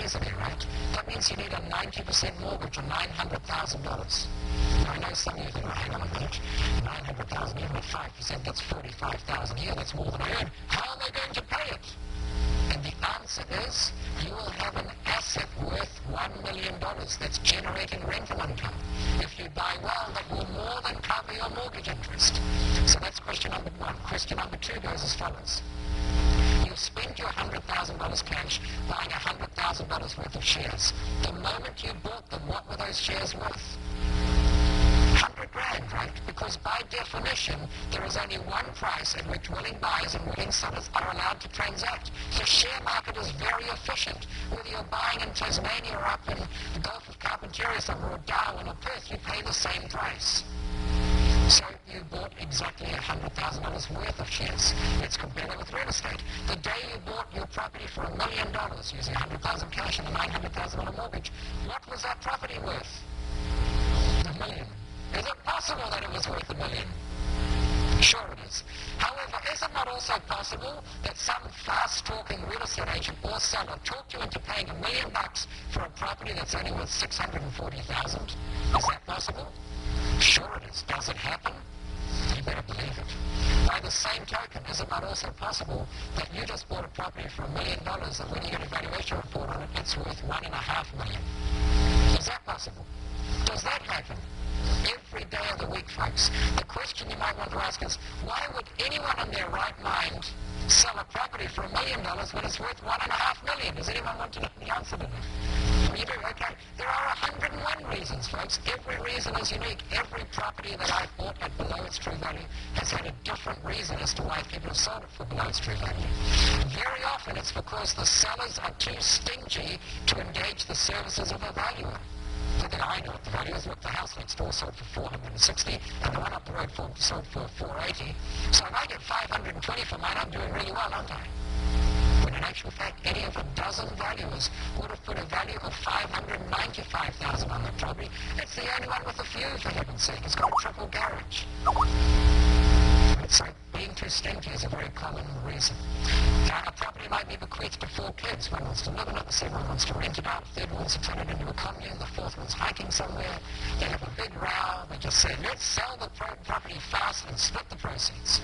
easily, right? That means you need a 90% mortgage or $900,000. Now, I know some of you think, oh, hang on a minute, 900,000 even at 5%, that's 45,000 a year, that's more than I earn. How am I going to pay it? And the answer is, you will have an asset worth $1 million that's generating rental income. If you buy well, that will more than cover your mortgage interest. So that's question number one. Question number two goes as follows. You spent your $100,000 cash buying $100,000 worth of shares. The moment you bought them, what were those shares worth? 100 grand, right? Because by definition, there is only one price at which willing buyers and willing sellers are allowed to transact. The share market is very efficient. Whether you're buying in Tasmania or up in the Gulf of Carpentaria somewhere, or Darwin or Perth, you pay the same price. So you bought exactly $100,000 worth of shares. Let's compare that with real estate. The day you bought your property for $1 million using $100,000 cash and a $900,000 mortgage, what was that property worth? $1 million. Is it possible that it was worth $1 million? Sure it is. However, is it not also possible that some fast-talking real estate agent or seller talked you into paying $1 million for a property that's only worth $640,000? Is that possible? Sure it is. Does it happen? You better believe it. By the same token, is it not also possible that you just bought a property for $1 million and when you get a valuation report on it, it's worth $1.5 million? Is that possible? Does that happen? Every day of the week, folks. The question you might want to ask is, why would anyone in their right mind sell a property for $1 million when it's worth $1.5 million? Does anyone want to know the answer to that? You do? Okay. There are 101 reasons, folks. Every reason is unique. Every property that I've bought at below its true value has had a different reason as to why people have sold it for below its true value. Very often it's because the sellers are too stingy to engage the services of a valuer. Then I know what the value is. Look, the house next door sold for $460, and the one up the road sold for $480. So if I get $520 for mine, I'm doing really well, aren't I? When in actual fact, any of a dozen valuers would have put a value of $595,000 on the property. It's the only one with a view, for heaven's sake. It's got a triple garage. So being too stingy is a very common reason. A property might be bequeathed to 4 kids. One wants to live in it, the second one wants to rent it out, the third one wants to turn it into a commune, the fourth one's hiking somewhere. They have a big row. They just say, let's sell the property fast and split the proceeds.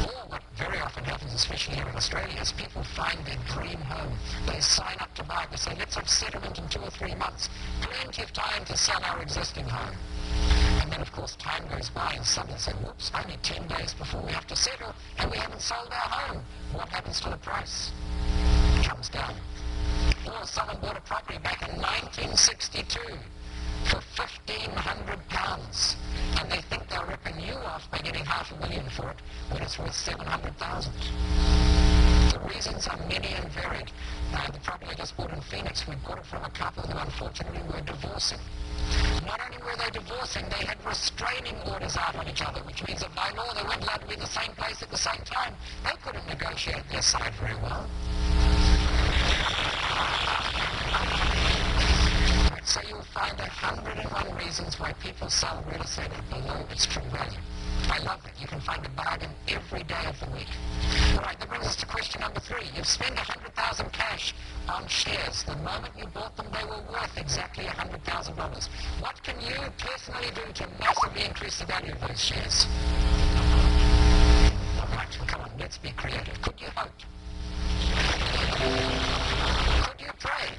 Or what very often happens, especially here in Australia, is people find their dream home. They sign up to buy. They say, let's have settlement in 2 or 3 months. Plenty of time to sell our existing home. And then, of course, time goes by and suddenly say, whoops, only 10 days before we have to settle, and we haven't sold our home. What happens to the price? It comes down. Or someone bought a property back in 1962 for £1,500, and they think they're ripping you off by getting $500,000 for it when it's worth $700,000. The reasons are many and varied. The property I just bought in Phoenix, we bought it from a couple who unfortunately were divorcing. Not only were they divorcing, they had restraining orders out on each other, which means that by law they weren't allowed to be in the same place at the same time. They couldn't negotiate their side very well. So you'll find 101 reasons why people sell real estate at below its true value. I love that. You can find a bargain every day of the week. All right, that brings us to question number 3. You've spent $100,000 cash on shares. The moment you bought them, they were worth exactly $100,000. What can you personally do to massively increase the value of those shares? All right, well, come on, let's be creative. Could you hope? Could you pray?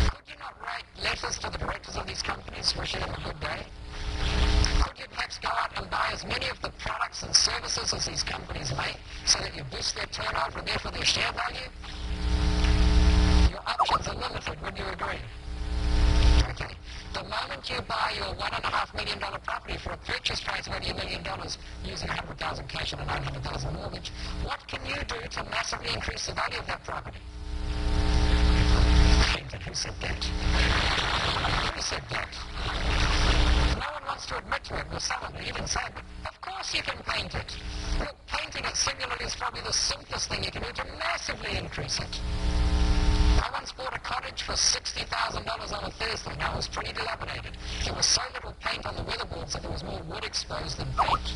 Could you not write letters to the directors of these companies wishing them a good day? Could you perhaps go out and buy as many of the products and services as these companies make so that you boost their turnover and therefore their share value? Your options are limited, would you agree? Okay. The moment you buy your $1.5 million property for a purchase price of only $1 million using $100,000 cash and a $900,000 mortgage, what can you do to massively increase the value of that property? Who said that? Who said that? No one wants to admit to it. Well, someone even said, of course you can paint it. Look, painting it singularly is probably the simplest thing you can do to massively increase it. I once bought a cottage for $60,000 on a Thursday. Now, it was pretty dilapidated. There was so little paint on the weatherboards that there was more wood exposed than paint.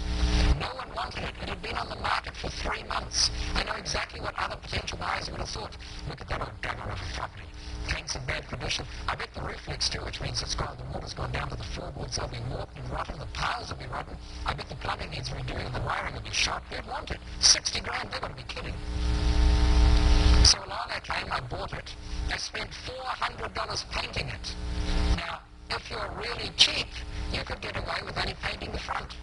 No one wanted it. It had been on the market for 3 months. I know exactly what other potential buyers would have thought. Look at that old dagger of a property. Can paint's in bad condition. I bet the roof leaks too, which means the water's gone down to the floorboards. They'll be warped and rotten. The piles will be rotten. I bet the plumbing needs redoing. The wiring will be shot. Who'd want it? 60 grand, they've got to be kidding. So along I came, I bought it. I spent $400 painting it. Now, if you're really cheap, you could get away with only painting the front.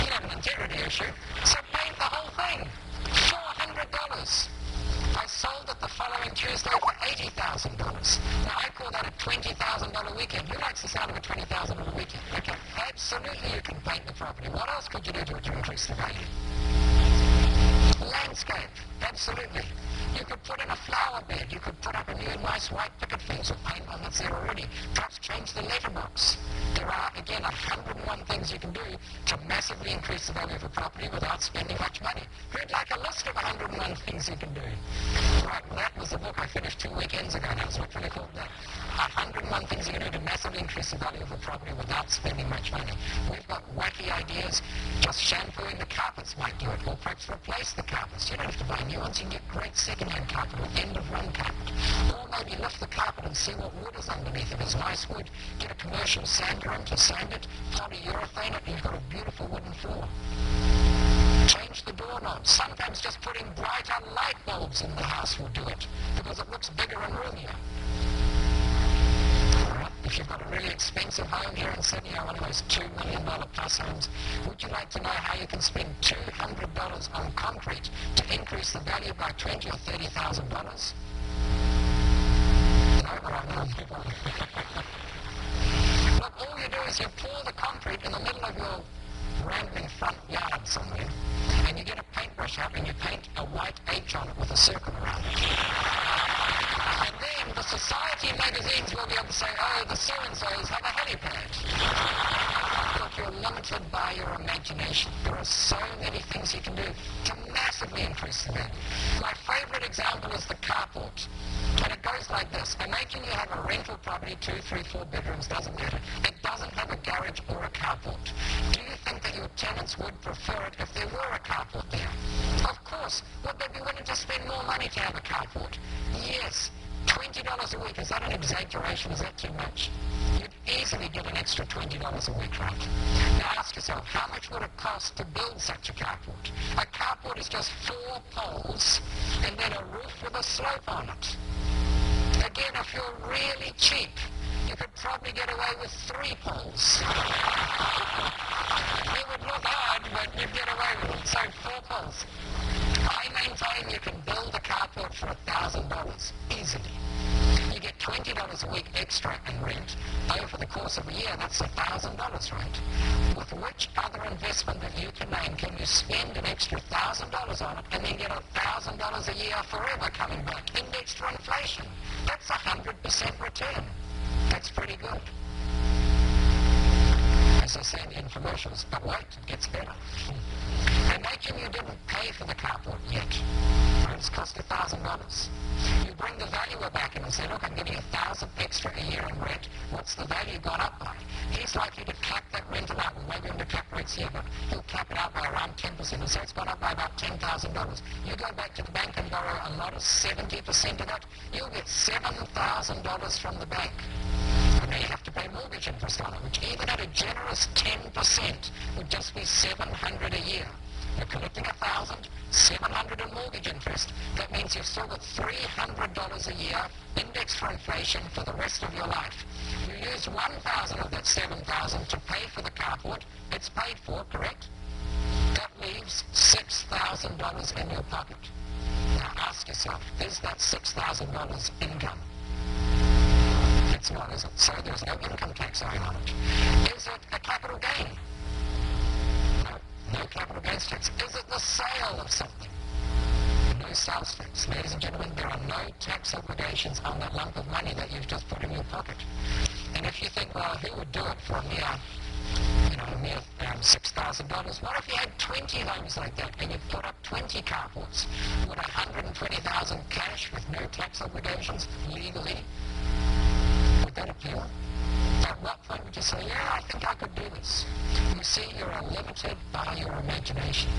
You have an integrity issue, so paint the whole thing. $400. I sold it the following Tuesday for $80,000. Now I call that a $20,000 weekend. Who likes the sound of a $20,000 weekend? Okay, absolutely you can paint the property. What else could you do to it to increase the value? Landscape, absolutely. You could put in a flower bed. You could put up a new nice white picket fence or paint one that's there already. Perhaps change the letterbox. There are, again, 101 things you can do to massively increase the value of a property without spending much money. Who'd like a list of 101 things you can do? Right, well, that was the book I finished 2 weekends ago now. So what can I call that? 101 things you can do to massively increase the value of a property without spending much money. We've got wacky ideas. Just shampooing the carpets might do it, or perhaps replace the carpets. You don't have to buy new ones. You can get great second-hand carpet or end-of-run carpet. Or maybe lift the carpet and see what wood is underneath. If it's nice wood, get a commercial sander in to sand it, polyurethane it, and you've got a beautiful wooden floor. Change the doorknobs. Sometimes just putting brighter light bulbs in the house will do it, because it looks bigger and roomier. If you've got a really expensive home here in Sydney, or one of those $2 million plus homes, would you like to know how you can spend $200 on concrete to increase the value by $20,000 or $30,000? No, all right, no. Look, all you do is you pour the concrete in the middle of your rambling front yard somewhere, and you get a paintbrush out and you paint a white H on it with a circle around it. And then the society magazines will be able to say, oh, the so-and-sos have a helipad. Look, you're limited by your imagination. There are so many things you can do to massively increase the value. My favorite example is the carport. And it goes like this. Imagine you have a rental property, 2, 3, 4 bedrooms, doesn't matter. It doesn't have a garage or a carport. Do you think that your tenants would prefer it if there were a carport there? Of course. Would they be willing to spend more money to have a carport? Yes. $20 a week, is that an exaggeration? Is that too much? You'd easily get an extra $20 a week, right? Now ask yourself, how much would it cost to build such a carport? A carport is just 4 poles and then a roof with a slope on it. Again, if you're really cheap, you could probably get away with 3 poles. It would look odd, but you'd get away with it. So 4 poles. I maintain you can build a carport for $1,000 easily. You get $20 a week extra in rent. Over the course of a year, that's $1,000, right? With which other investment that you can name can you spend an extra $1,000 on it and then get $1,000 a year forever coming back? Indexed for inflation. That's 100% return. That's pretty good. As I say in the infomercials, but wait, it gets better. Imagine you didn't pay for the carport yet. It's cost $1,000. You bring the valuer back in and say, look, I'm getting $1,000 extra a year in rent. What's the value gone up by? He's likely to cap that rental out. We may be able to cap rates here, but he'll cap it out by around 10%. And so it's gone up by about $10,000. You go back to the bank and borrow a lot of 70% of that. You'll get $7,000 from the bank. And now you have to pay mortgage interest on it, which even at a generous 10% would just be $700 a year. You're collecting $1,000, $700 in mortgage interest. That means you've still got $300 a year indexed for inflation for the rest of your life. You use $1,000 of that $7,000 to pay for the carport. It's paid for, correct? That leaves $6,000 in your pocket. Now ask yourself, is that $6,000 income? It's not, is it? So there's no income tax owing on it. Is it a capital gain? No capital gains tax. Is it the sale of something? No sales tax. Ladies and gentlemen, there are no tax obligations on that lump of money that you've just put in your pocket. And if you think, well, who would do it for a mere $6,000? What if you had 20 homes like that and you put up 20 carports? Would $120,000 cash with no tax obligations legally? Would that appeal? At what point would you say, yeah, I think I could do this? You see, you're limited by your imagination.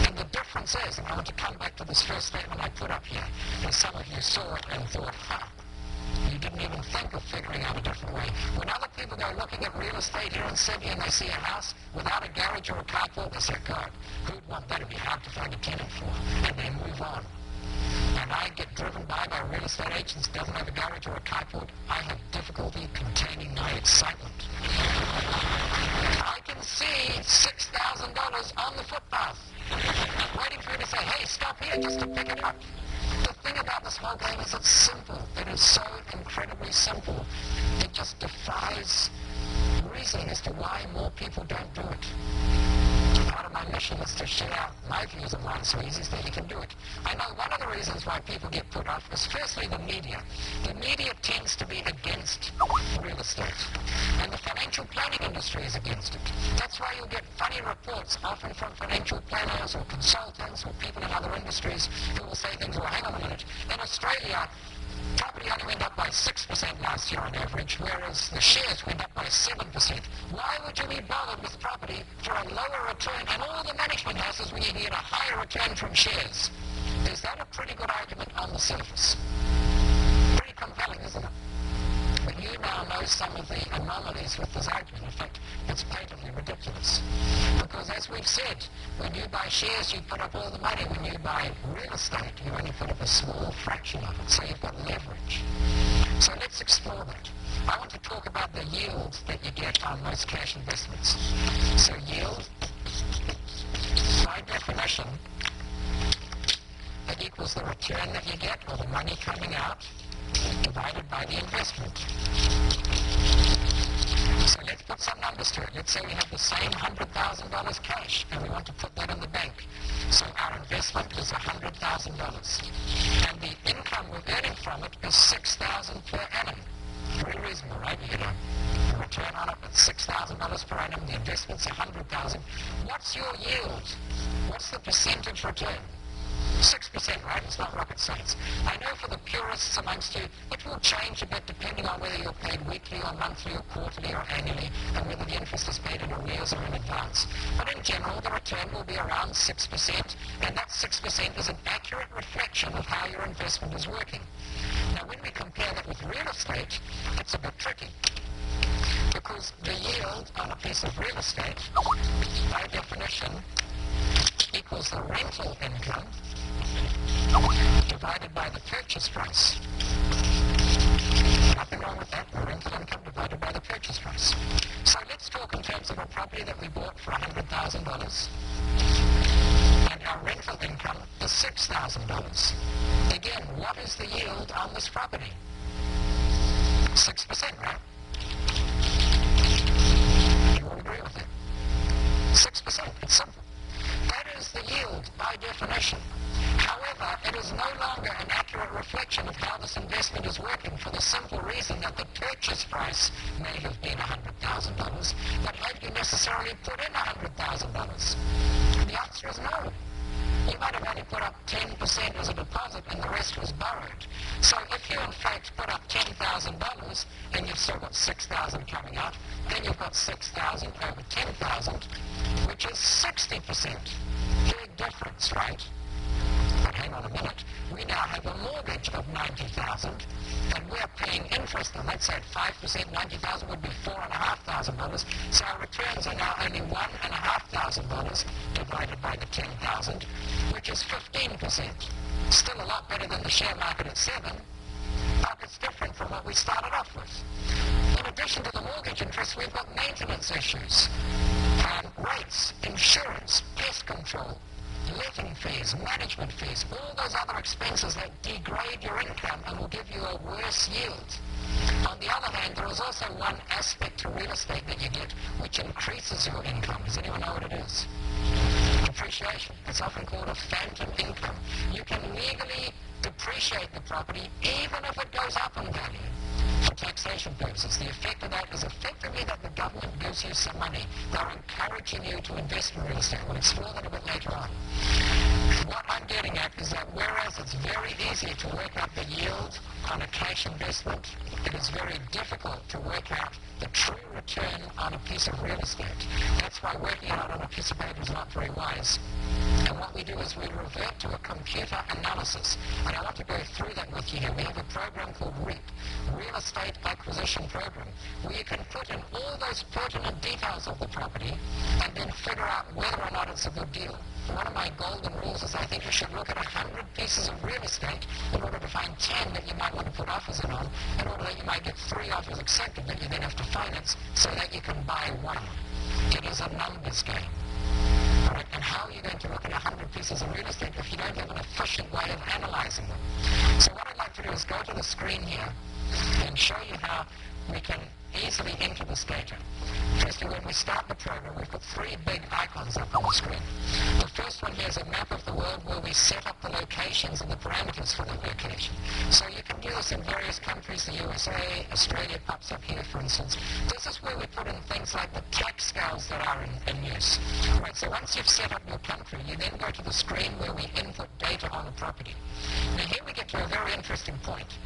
And the difference is, and I want to come back to this first statement I put up here, and some of you saw it and thought, you didn't even think of figuring out a different way. When other people go looking at real estate here in Sydney and they see a house without a garage or a carport, they say, God, who'd want that? It'd be hard to find a tenant for. And they move on. And I get driven by real estate agents who doesn't have a garage or a carport. I have difficulty containing my excitement. I can see $6,000 on the footpath, waiting for you to say, hey, stop here just to pick it up. The thing about this whole game is it's simple. It is so incredibly simple. It just defies reasoning as to why more people don't do it. Part of my mission is to share out my views on why it's so easy so that you can do it. I know one of the reasons why people get put off is firstly the media. The media tends to be against real estate. And the financial planning industry is against it. That's why you'll get funny reports often from financial planners or consultants or people in other industries who will say things, well, hang on a minute. In Australia, property only went up by 6% last year on average, whereas the shares went up by 7%. Why would you be bothered with property for a lower return and all the management houses when you get a higher return from shares? Is that a pretty good argument on the surface? Pretty compelling, isn't it? But you now know some of the anomalies with this argument. In fact, it's patently ridiculous. Because as we've said, when you buy shares, you put up all the money. When you buy real estate, you only put up a small fraction of it. So you've got leverage. So let's explore that. I want to talk about the yield that you get on most cash investments. So yield, by definition, it equals the return that you get, or the money coming out, divided by the investment. So let's put some numbers to it. Let's say we have the same $100,000 cash and we want to put that in the bank. So our investment is $100,000. And the income we're earning from it is $6,000 per annum. Very reasonable, right? You get a return on it at $6,000 per annum. The investment's $100,000. What's your yield? What's the percentage return? 6%, right? It's not rocket science. I know for the purists amongst you, it will change a bit depending on whether you're paid weekly or monthly or quarterly or annually, and whether the interest is paid in arrears or in advance. But in general, the return will be around 6%, and that 6% is an accurate reflection of how your investment is working. Now, when we compare that with real estate, it's a bit tricky. Because the yield on a piece of real estate, by definition, equals the rental income divided by the purchase price. Nothing wrong with that. The rental income divided by the purchase price. So let's talk in terms of a property that we bought for $100,000. And our rental income is $6,000. Again, what is the yield on this property? 6%, right? You all agree with it? 6%. It's simple. That is the yield by definition. However, it is no longer an accurate reflection of how this investment is working for the simple reason that the purchase price may have been $100,000, but have you necessarily put in $100,000? The answer is no. You might have only put up 10% as a deposit and the rest was borrowed. So if you in fact put up $10,000 and you've still got $6,000 coming out, then you've got $6,000 over $10,000, which is 60%. Big difference, right? But hang on a minute, we now have a mortgage of $90,000 and we're paying interest, and let's say at 5%, $90,000 would be $4,500. So our returns are now only $1,500 divided by the $10,000, which is 15%. Still a lot better than the share market at 7%, but it's different from what we started off with. In addition to the mortgage interest, we've got maintenance issues, rates, insurance, pest control, letting fees, management fees, all those other expenses that degrade your income and will give you a worse yield. On the other hand, there is also one aspect to real estate that you get which increases your income. Does anyone know what it is? Depreciation. It's often called a phantom income. You can legally depreciate the property even if it goes up in value. For taxation purposes, the effect of that is effectively that the government gives you some money. They're encouraging you to invest in real estate. We'll explore that a bit later on. What I'm getting at is that whereas it's very easy to work out the yield on a cash investment, it is very difficult to work out the true return on a piece of real estate. That's why working it out on a piece of paper is not very wise. And what we do is we revert to a computer analysis. And I want to go through that with you here. We have a program called REAP, Real Estate Acquisition Program, where you can put in all those pertinent details of the property and then figure out whether or not it's a good deal. One of my golden rules is I think you should look at 100 pieces of real estate in order to find 10 that you might want to put offers in on, in order that you might get 3 offers accepted that you then have to finance so that you can buy one. It is a numbers game. Right? And how are you going to look at 100 pieces of real estate if you don't have an efficient way of analyzing them? So what I'd like to do is go to the screen here and show you how we can easily enter this data. Firstly, when we start the program, we've got 3 big icons up on the screen. The first one here is a map of the world where we set up the locations and the parameters for that location. So you can do this in various countries. The USA, Australia pops up here, for instance. This is where we put in things like the tax scales that are in use. Right, so once you've set up your country, you then go to the screen where we input data on the property. Now here we get to a very interesting point,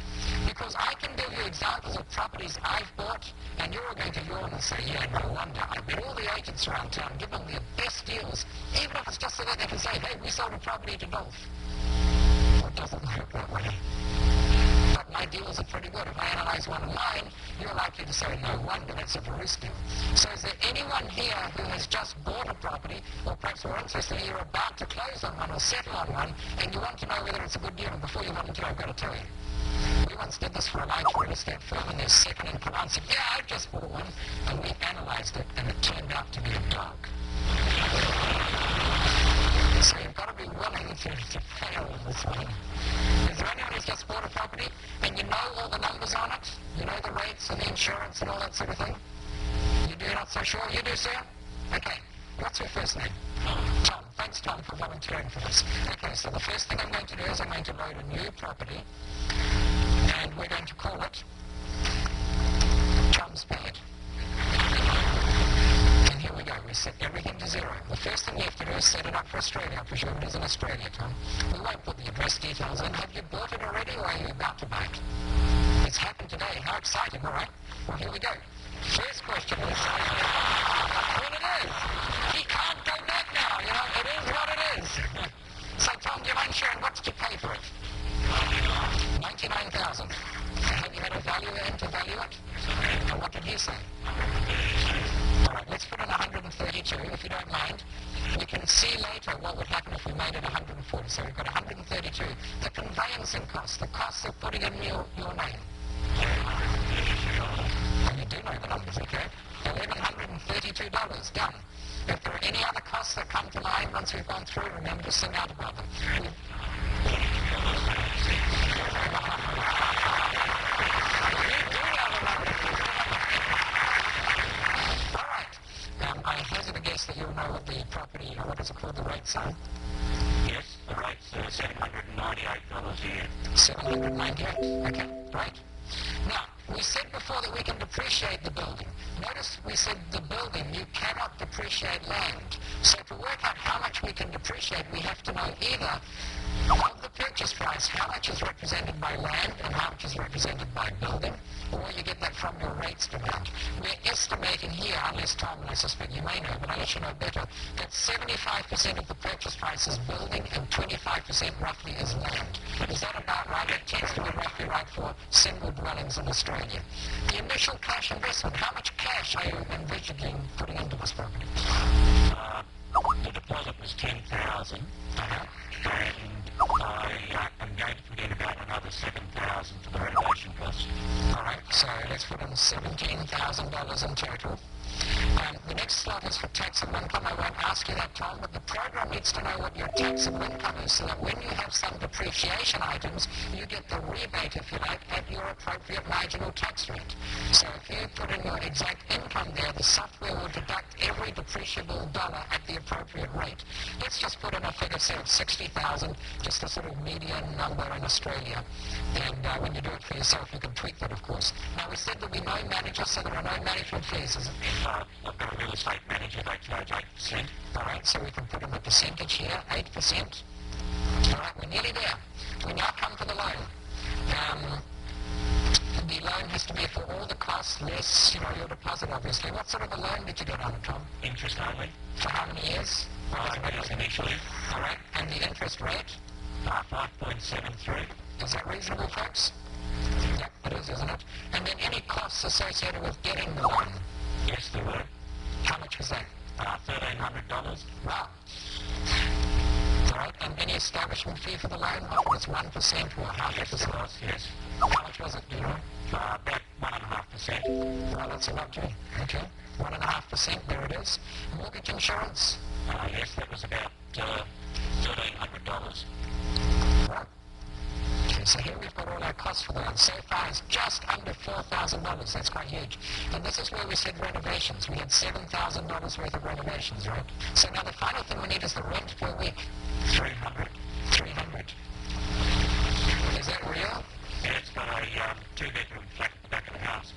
because I can give you examples of properties I've bought, and you're all going to yawn and say, yeah, no wonder. I bet all the agents around town give them the best deals, even if it's just so that they can say, hey, we sold a property to Dolph. Well, it doesn't work that way. But my deals are pretty good. If I analyze one of mine, you're likely to say, no wonder, that's a BΔS deal. So is there anyone here who has just bought a property, or perhaps more interestingly, you're about to close on one or settle on one, and you want to know whether it's a good deal, and before you volunteer, I've got to tell you. We once did this for a large real estate firm, and their second in command said, yeah, I just bought one, and we analyzed it, and it turned out to be a dog. So you've got to be willing to fail in this one. Is there anyone who's just bought a property, and you know all the numbers on it? You know the rates and the insurance and all that sort of thing? You do, not so sure? You do, sir? Okay. What's your first name? Tom. Thanks, Tom, for volunteering for this. Okay, so the first thing I'm going to do is I'm going to load a new property, and we're going to call it Tom's Bed. And here we go. We set everything to 0. The first thing you have to do is set it up for Australia. I presume it is in Australia, Tom. We won't put the address details in. Have you bought it already, or are you about to buy it? It's happened today. How exciting, all right? Well, here we go. First question is, well, it is. He can't go back now, you know, it is what it is. So, Tom, do you mind sharing, what did you pay for it? $99,000. Have you had a valuer in to value it? And what did he say? All right, let's put in 132, if you don't mind. We can see later what would happen if we made it 140. So we've got 132. The conveyancing cost, the cost of putting in your name. And you do know the numbers, okay? $1,132, done. If there are any other costs that come to mind once we've gone through, remember to sing out about them. You do know the numbers. All right. I hazard a guess that you'll know what the property, or what is it called, the rates are? Yes, the rates are $798 a year. $798, okay, great. Now, we said before that we can depreciate the building. Notice we said the building, you cannot depreciate land. So to work out how much we can depreciate, we have to know either of the purchase price, how much is represented by land and how much is represented by building, or you get that from your rates demand. We're estimating here, unless Tom, and I suspect you may know, but I'll let you know better, that 75% of the purchase price is building and 25% roughly is land. Is that about right? It tends to be roughly right for single dwellings in Australia. The initial cash investment, how much cash are you envisioning putting into this property? The deposit was $10,000, and I'm going to put in about another $7,000 for the renovation costs. All right, so let's put in $17,000 in total. The next slot is for taxable income. I won't ask you that, Tom, but the program needs to know what your taxable income is so that when you have some depreciation items, you get the rebate, if you like, at your appropriate marginal tax rate. So if you put in your exact income there, the software will deduct every depreciable dollar at the appropriate rate. Let's just put in a figure, say, of 60,000, just a sort of median number in Australia. And when you do it for yourself, you can tweak that, of course. Now, we said there'll be no manager, so there are no management fees, is it? I've got a real estate manager, they charge 8%. All right, so we can put in a percentage here, 8%. All right, we're nearly there. We now come to the loan. cost less, your deposit, obviously. What sort of a loan did you get on it, Tom? Interest only. For how many years? 5 years initially. All right. And the interest rate? 5.73. Is that reasonable, folks? Yep, it is, isn't it? And then any costs associated with getting the loan? Yes, there were. How much was that? $1,300. Wow. All right. And any establishment fee for the loan? Often it's 1% or half a percent. Yes. How much was it, do you know? About 1.5%. Well, that's a lot too. Okay. 1.5%, there it is. Mortgage insurance? Yes, that was about $1,300. Right. Okay, so here we've got all our costs for the loan. So far it's just under $4,000. That's quite huge. And this is where we said renovations. We had $7,000 worth of renovations, right? So now the final thing we need is the rent per week. 300. 300. Is that real? Yeah, it's got a 2-bedroom flat at the back of the house.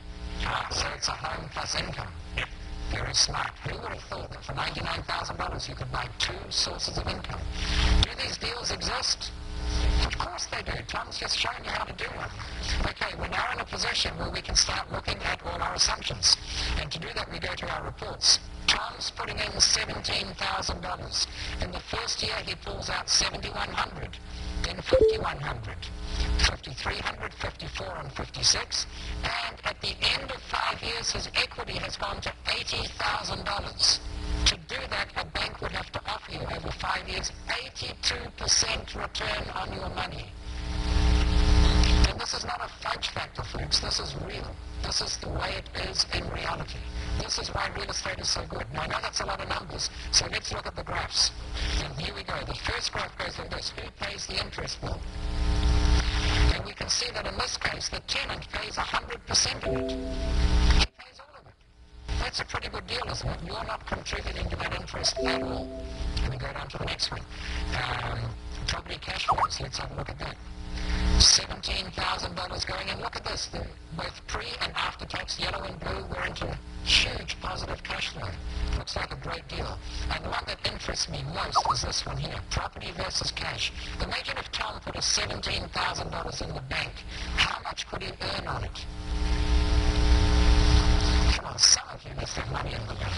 So it's a home plus income. Yep. Very smart. Who would have thought that for $99,000 you could buy 2 sources of income? Do these deals exist? Of course they do. Tom's just showing you how to do one. Okay, we're now in a position where we can start looking at all our assumptions. And to do that, we go to our reports. Tom's putting in $17,000. In the first year, he pulls out $7,100, then $5,100, $5,300, $54, and $56. And at the end of 5 years, his equity has gone to $80,000. To do that, a bank would have to offer you over 5 years 82% return on your money. And this is not a fudge factor, folks. This is real. This is the way it is in reality. This is why real estate is so good. Now, I know that's a lot of numbers, so let's look at the graphs. And here we go. The first graph goes like this. Who pays the interest bill? And we can see that in this case, the tenant pays 100% of it. He pays all of it. That's a pretty good deal, isn't it? You're not contributing to that interest at all. Let me go down to the next one. Property cash flows. Let's have a look at that. $17,000 going in. Look at this. Both pre and after tax, yellow and blue, we're into huge positive cash flow. Looks like a great deal. And the one that interests me most is this one here. Property versus cash. Imagine if Tom put a $17,000 in the bank. How much could he earn on it? Come on, some of you must have money in the bank.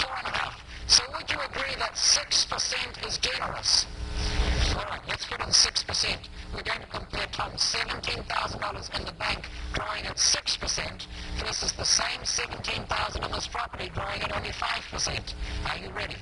4.5. So would you agree that 6% is generous? All right, let's put in 6%. We're going to compare Tom's $17,000 in the bank growing at 6% versus the same $17,000 in this property growing at only 5%. Are you ready?